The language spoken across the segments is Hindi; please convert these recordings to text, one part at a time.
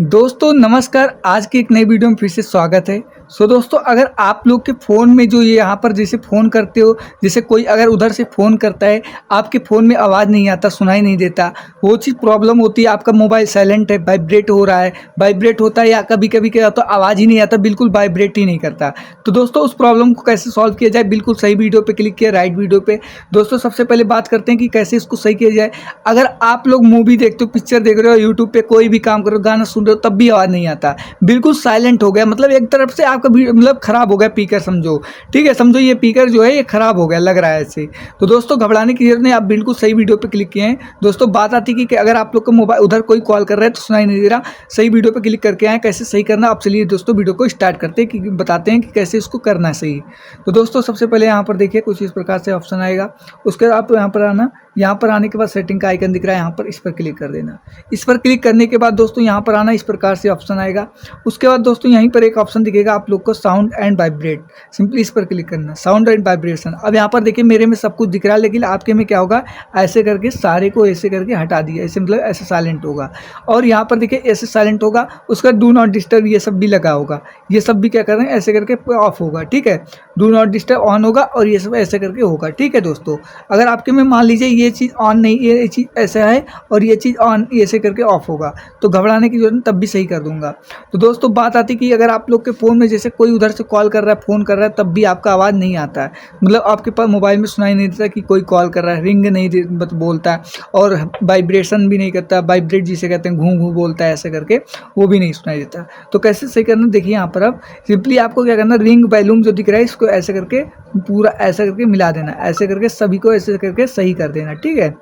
दोस्तों नमस्कार। आज की एक नई वीडियो में फिर से स्वागत है। दोस्तों, अगर आप लोग के फ़ोन में जो ये यहाँ पर जैसे फ़ोन करते हो, जैसे कोई अगर उधर से फ़ोन करता है, आपके फ़ोन में आवाज़ नहीं आता, सुनाई नहीं देता, वो चीज़ प्रॉब्लम होती है। आपका मोबाइल साइलेंट है, वाइब्रेट हो रहा है, वाइब्रेट होता है या कभी-कभी क्या होता है आवाज़ ही नहीं आता, बिल्कुल वाइब्रेट ही नहीं करता। तो दोस्तों उस प्रॉब्लम को कैसे सॉल्व किया जाए, बिल्कुल सही वीडियो पे क्लिक किया, राइट वीडियो पे। दोस्तों सबसे पहले बात करते हैं कि कैसे इसको सही किया जाए। अगर आप लोग मूवी देखते हो, पिक्चर देख रहे हो, यूट्यूब पे कोई भी काम कर रहे हो, गाना सुन रहे हो, तब भी आवाज़ नहीं आता, बिल्कुल साइलेंट हो गया, मतलब एक तरफ से आपका मतलब खराब हो गया स्पीकर समझो। ठीक है, समझो ये स्पीकर जो है ये खराब हो गया, लग रहा है ऐसे। तो दोस्तों घबराने की जरूरत नहीं, आप बिल्कुल सही वीडियो पे क्लिक किए हैं। दोस्तों बात आती है कि अगर आप लोग का मोबाइल उधर कोई कॉल कर रहा है तो सुनाई नहीं दे रहा, सही वीडियो पे क्लिक करके आए, कैसे सही करना। अब चलिए दोस्तों वीडियो को स्टार्ट करते हैं कि बताते हैं कि कैसे इसको करना है सही। तो दोस्तों सबसे पहले यहाँ पर देखिए कुछ इस प्रकार से ऑप्शन आएगा। उसके बाद आप यहाँ पर आना, यहाँ पर आने के बाद सेटिंग का आइकन दिख रहा है, यहाँ पर इस पर क्लिक कर देना। इस पर क्लिक करने के बाद दोस्तों यहाँ पर आना, इस प्रकार से ऑप्शन आएगा। उसके बाद दोस्तों यहीं पर एक ऑप्शन दिखेगा आप लोग को, साउंड एंड वाइब्रेट, सिंपली इस पर क्लिक करना, साउंड एंड वाइब्रेशन। अब यहाँ पर देखिए मेरे में सब कुछ दिख रहा है, लेकिन आपके में क्या होगा, ऐसे करके सारे को ऐसे करके हटा दिया, ऐसे मतलब ऐसे साइलेंट होगा। और यहाँ पर देखिए ऐसे साइलेंट होगा, उसका डू नॉट डिस्टर्ब ये सब भी लगा होगा, ये सब भी क्या कर रहे हैं ऐसे करके ऑफ होगा। ठीक है, डू नॉट डिस्टर्ब ऑन होगा और ये सब ऐसे करके होगा। ठीक है दोस्तों, अगर आपके में मान लीजिए ये चीज़ ऑन नहीं, ये चीज़ ऐसा है और ये चीज़ ऑन ऐसे करके ऑफ होगा, तो घबराने की जरूरत नहीं, तब भी सही कर दूंगा। तो दोस्तों बात आती कि अगर आप लोग के फ़ोन में जैसे कोई उधर से कॉल कर रहा है, फ़ोन कर रहा है, तब भी आपका आवाज़ नहीं आता है, मतलब आपके पास मोबाइल में सुनाई नहीं देता कि कोई कॉल कर रहा है, रिंग नहीं बोलता है और वाइब्रेशन भी नहीं करता, वाइब्रेट जिसे कहते हैं, घूं घूं बोलता है ऐसे करके, वो भी नहीं सुनाई देता। तो कैसे सही करना देखिए यहाँ पर। अब सिंपली आपको क्या करना, रिंग वॉल्यूम जो दिख रहा है इसको ऐसे करके पूरा ऐसे करके मिला देना, ऐसे करके सभी को ऐसे करके सही कर देना। ठीक है,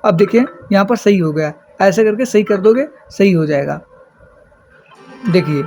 अब देखिए यहाँ पर सही हो गया, ऐसे करके सही कर दोगे सही हो जाएगा। देखिए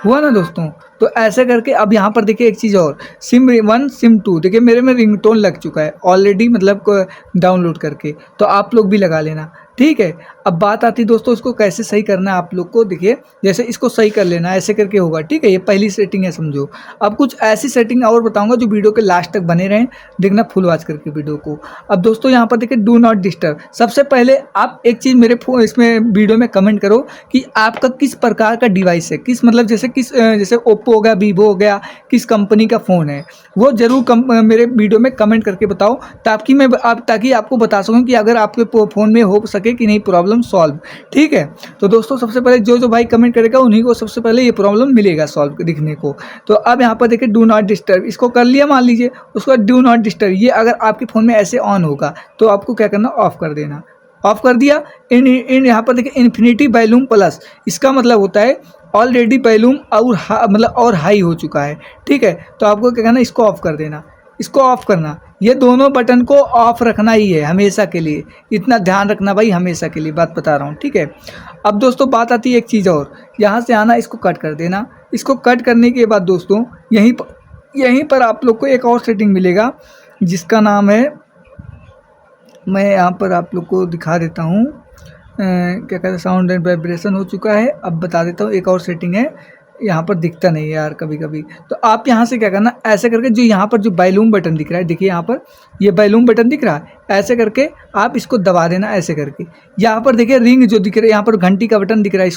हुआ ना दोस्तों। तो ऐसे करके अब यहाँ पर देखिए एक चीज़ और, सिम 1 सिम 2 देखिए मेरे में रिंगटोन लग चुका है ऑलरेडी, मतलब डाउनलोड करके, तो आप लोग भी लगा लेना। ठीक है, अब बात आती दोस्तों इसको कैसे सही करना है आप लोग को। देखिए जैसे इसको सही कर लेना ऐसे करके होगा। ठीक है, ये पहली सेटिंग है समझो। अब कुछ ऐसी सेटिंग और बताऊंगा जो वीडियो के लास्ट तक बने रहें, देखना फुल वॉच करके वीडियो को। अब दोस्तों यहाँ पर देखिए डू नॉट डिस्टर्ब। सबसे पहले आप एक चीज़ मेरे फोन इसमें वीडियो में कमेंट करो कि आपका किस प्रकार का डिवाइस है, किस मतलब जैसे किस जैसे ओप्पो हो गया, वीवो हो गया, किस कंपनी का फ़ोन है, वो जरूर मेरे वीडियो में कमेंट करके बताओ, ताकि आपको बता सकूं कि अगर आपके फ़ोन में हो सके कि नहीं प्रॉब्लम सॉल्व। ठीक है, तो दोस्तों सबसे पहले जो भाई कमेंट करेगा उन्हीं को सबसे पहले ये प्रॉब्लम मिलेगा सॉल्व दिखने को। तो अब यहाँ पर देखिए डू नॉट डिस्टर्ब, इसको कर लिया मान लीजिए, उसको डू नॉट डिस्टर्ब ये अगर आपके फ़ोन में ऐसे ऑन होगा तो आपको क्या करना, ऑफ कर देना। ऑफ कर दिया। इन यहाँ पर देखिए इन्फिनिटी वॉल्यूम प्लस, इसका मतलब होता है ऑलरेडी वॉल्यूम और मतलब और हाई हो चुका है। ठीक है, तो आपको क्या करना, इसको ऑफ कर देना, इसको ऑफ करना, ये दोनों बटन को ऑफ रखना ही है हमेशा के लिए, इतना ध्यान रखना भाई, हमेशा के लिए बात बता रहा हूँ। ठीक है, अब दोस्तों बात आती है एक चीज़ और, यहाँ से आना, इसको कट कर देना। इसको कट करने के बाद दोस्तों यहीं पर आप लोग को एक और सेटिंग मिलेगा जिसका नाम है, मैं यहाँ पर आप लोग को दिखा देता हूँ, क्या कहते हैं, साउंड एंड वाइब्रेशन हो चुका है। अब बता देता हूँ एक और सेटिंग है, यहाँ पर दिखता नहीं है यार कभी कभी। तो आप यहाँ से क्या करना, ऐसे करके जो यहाँ पर जो वॉल्यूम बटन दिख रहा है, देखिए यहाँ पर ये वॉल्यूम बटन दिख रहा है, ऐसे करके आप इसको दबा देना ऐसे करके। यहाँ पर देखिए रिंग जो दिख रहा है, यहाँ पर घंटी का बटन दिख रहा है,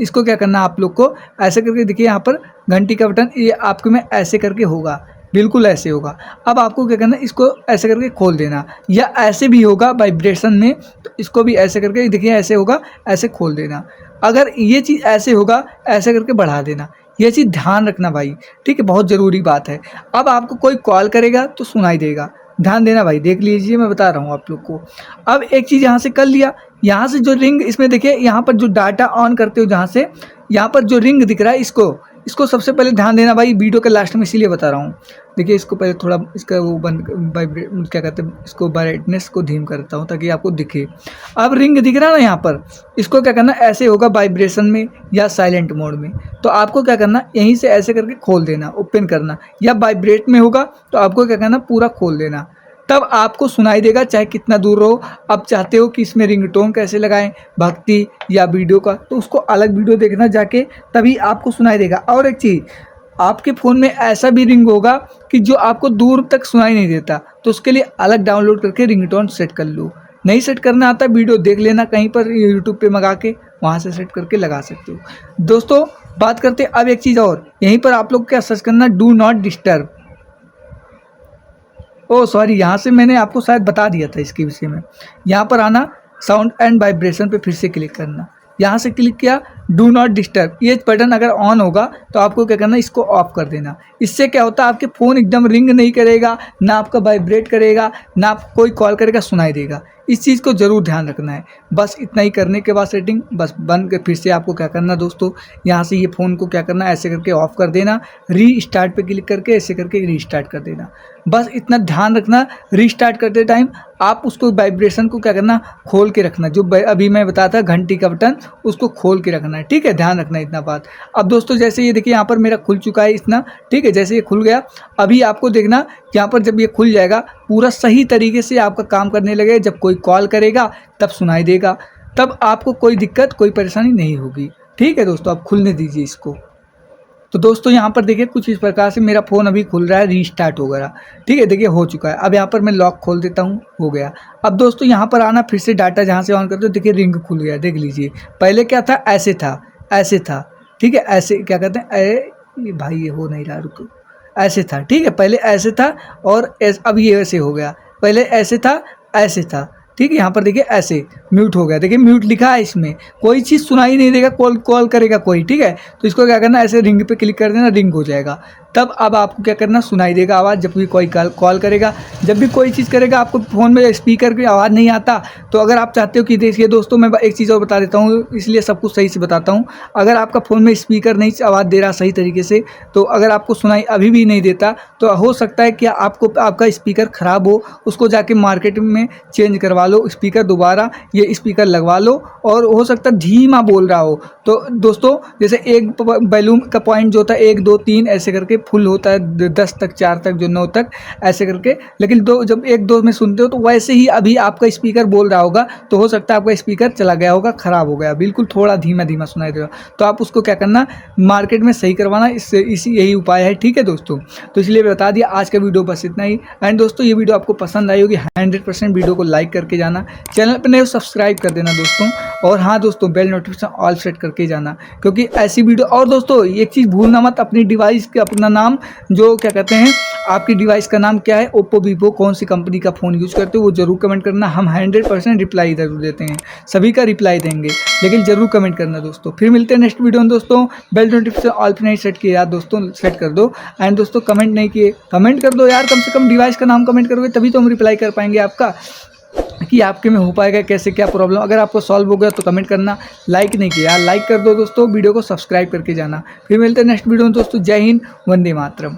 इसको क्या करना आप लोग को ऐसे करके, देखिए यहाँ पर घंटी का बटन, ये आपके में ऐसे करके होगा, बिल्कुल ऐसे होगा। अब आपको क्या करना, इसको ऐसे करके खोल देना, या ऐसे भी होगा वाइब्रेशन में, तो इसको भी ऐसे करके देखिए ऐसे होगा, ऐसे खोल देना। अगर ये चीज़ ऐसे होगा, ऐसे करके बढ़ा देना, ये चीज़ ध्यान रखना भाई। ठीक है, बहुत ज़रूरी बात है। अब आपको कोई कॉल करेगा तो सुनाई देगा, ध्यान देना भाई, देख लीजिए मैं बता रहा हूँ आप लोग को। अब एक चीज़ यहाँ से कर लिया, यहाँ से जो रिंग इसमें देखिए, यहाँ पर जो डाटा ऑन करते हो जहाँ से, यहाँ पर जो रिंग दिख रहा है इसको सबसे पहले ध्यान देना भाई, वीडियो के लास्ट में इसीलिए बता रहा हूँ। देखिए इसको पहले थोड़ा इसका वो क्या कहते हैं, इसको ब्राइटनेस को धीम करता हूँ ताकि आपको दिखे। अब रिंग दिख रहा है ना यहाँ पर, इसको क्या करना, ऐसे होगा वाइब्रेशन में या साइलेंट मोड में, तो आपको क्या करना, यहीं से ऐसे करके खोल देना, ओपन करना, या वाइब्रेट में होगा तो आपको क्या करना, पूरा खोल देना, तब आपको सुनाई देगा चाहे कितना दूर रहो। अब चाहते हो कि इसमें रिंगटोन कैसे लगाएं, भक्ति या वीडियो का, तो उसको अलग वीडियो देखना जाके, तभी आपको सुनाई देगा। और एक चीज़, आपके फ़ोन में ऐसा भी रिंग होगा कि जो आपको दूर तक सुनाई नहीं देता, तो उसके लिए अलग डाउनलोड करके रिंगटोन सेट कर लो। नहीं सेट करना आता, वीडियो देख लेना कहीं पर यूट्यूब पे मंगा के, वहाँ से सेट करके लगा सकते हो। दोस्तों बात करते हैं अब एक चीज़ और, यहीं पर आप लोग क्या सर्च करना, do not disturb. Oh sorry, यहाँ से मैंने आपको शायद बता दिया था इसके विषय में। यहाँ पर आना, साउंड एंड वाइब्रेशन पे फिर से क्लिक करना। यहाँ से क्लिक किया, डू नॉट डिस्टर्ब, ये बटन अगर ऑन होगा तो आपको क्या करना, इसको ऑफ कर देना। इससे क्या होता है, आपके फ़ोन एकदम रिंग नहीं करेगा, ना आपका वाइब्रेट करेगा, ना आप कोई कॉल करेगा सुनाई देगा। इस चीज़ को ज़रूर ध्यान रखना है। बस इतना ही करने के बाद सेटिंग बस बंद कर, फिर से आपको क्या करना दोस्तों, यहाँ से ये फ़ोन को क्या करना, ऐसे करके ऑफ़ कर देना, रीस्टार्ट पे क्लिक करके ऐसे करके रीस्टार्ट कर देना। बस इतना ध्यान रखना, रीस्टार्ट करते टाइम आप उसको वाइब्रेशन को क्या करना, खोल के रखना। जो अभी मैं बताया था घंटी का बटन, उसको खोल के रखना है, ठीक है, ध्यान रखना इतना बात। अब दोस्तों जैसे ये देखिए यहाँ पर मेरा खुल चुका है इतना, ठीक है, जैसे ये खुल गया, अभी आपको देखना यहाँ पर जब ये खुल जाएगा पूरा सही तरीके से आपका काम करने लगे, जब कोई कॉल करेगा तब सुनाई देगा, तब आपको कोई दिक्कत कोई परेशानी नहीं होगी। ठीक है दोस्तों, आप खुलने दीजिए इसको। तो दोस्तों यहाँ पर देखिए कुछ इस प्रकार से मेरा फ़ोन अभी खुल रहा है, रीस्टार्ट हो गया, ठीक है, देखिए हो चुका है। अब यहाँ पर मैं लॉक खोल देता हूँ, हो गया। अब दोस्तों यहाँ पर आना, फिर से डाटा जहाँ से ऑन करते हो, देखिए रिंग खुल गया, देख लीजिए। पहले क्या था, ऐसे था, ऐसे था, ठीक है, ऐसे क्या कहते हैं, ये भाई ये हो नहीं रहा, रुको, ऐसे था, ठीक है, पहले ऐसे था और अब ये ऐसे हो गया, पहले ऐसे था, ऐसे था, ठीक है। यहाँ पर देखिए ऐसे म्यूट हो गया, देखिए म्यूट लिखा है, इसमें कोई चीज़ सुनाई नहीं देगा, कॉल करेगा कोई, ठीक है। तो इसको क्या करना, ऐसे रिंग पे क्लिक कर देना, रिंग हो जाएगा। तब अब आपको क्या करना, सुनाई देगा आवाज़ जब भी कोई कॉल करेगा, जब भी कोई चीज़ करेगा। आपको फ़ोन में स्पीकर की आवाज़ नहीं आता, तो अगर आप चाहते हो कि देखिए दोस्तों मैं एक चीज़ और बता देता हूँ, इसलिए सब कुछ सही से बताता हूँ। अगर आपका फ़ोन में स्पीकर नहीं आवाज़ दे रहा सही तरीके से, तो अगर आपको सुनाई अभी भी नहीं देता, तो हो सकता है कि आपका स्पीकर ख़राब हो, उसको जाके मार्केट में चेंज करवा लो, स्पीकर दोबारा ये स्पीकर लगवा लो। और हो सकता है धीमा बोल रहा हो, तो दोस्तों जैसे एक वॉल्यूम का पॉइंट जो होता है 1 2 3 ऐसे करके फुल होता है, 10 तक, 4 तक, जो 9 तक ऐसे करके, लेकिन जब 1 2 में सुनते हो तो वैसे ही अभी आपका स्पीकर बोल रहा होगा, तो हो सकता है आपका स्पीकर चला गया होगा, ख़राब हो गया, बिल्कुल थोड़ा धीमा धीमा सुनाई देगा। तो आप उसको क्या करना, मार्केट में सही करवाना, इससे यही उपाय है, ठीक है दोस्तों। तो इसलिए बता दिया, आज का वीडियो बस इतना ही। एंड दोस्तों ये वीडियो आपको पसंद आई होगी, 100% वीडियो को लाइक करके जाना, चैनल पर नए सब्सक्राइब कर देना दोस्तों, और हाँ दोस्तों बेल नोटिफिकेशन ऑल सेट करके जाना, क्योंकि ऐसी वीडियो। और दोस्तों एक चीज़ भूलना मत, अपनी डिवाइस का अपना नाम, जो क्या कहते हैं, आपकी डिवाइस का नाम क्या है, ओप्पो वीवो कौन सी कंपनी का फ़ोन यूज़ करते हो, वो जरूर कमेंट करना। हम 100% रिप्लाई जरूर देते हैं, सभी का रिप्लाई देंगे, लेकिन जरूर कमेंट करना दोस्तों। फिर मिलते हैं नेक्स्ट वीडियो में दोस्तों। बेल नोटिफिकेशन ऑल पे नहीं सेट किया यार दोस्तों, सेट कर दो। एंड दोस्तों कमेंट नहीं किए, कमेंट कर दो यार, कम से कम डिवाइस का नाम कमेंट करोगे तभी तो हम रिप्लाई कर पाएंगे आपका, कि आपके में हो पाएगा कैसे, क्या प्रॉब्लम। अगर आपको सॉल्व हो गया तो कमेंट करना। लाइक नहीं किया यार, लाइक कर दो दोस्तों, वीडियो को सब्सक्राइब करके जाना। फिर मिलते हैं नेक्स्ट वीडियो में दोस्तों। जय हिंद, वंदे मातरम।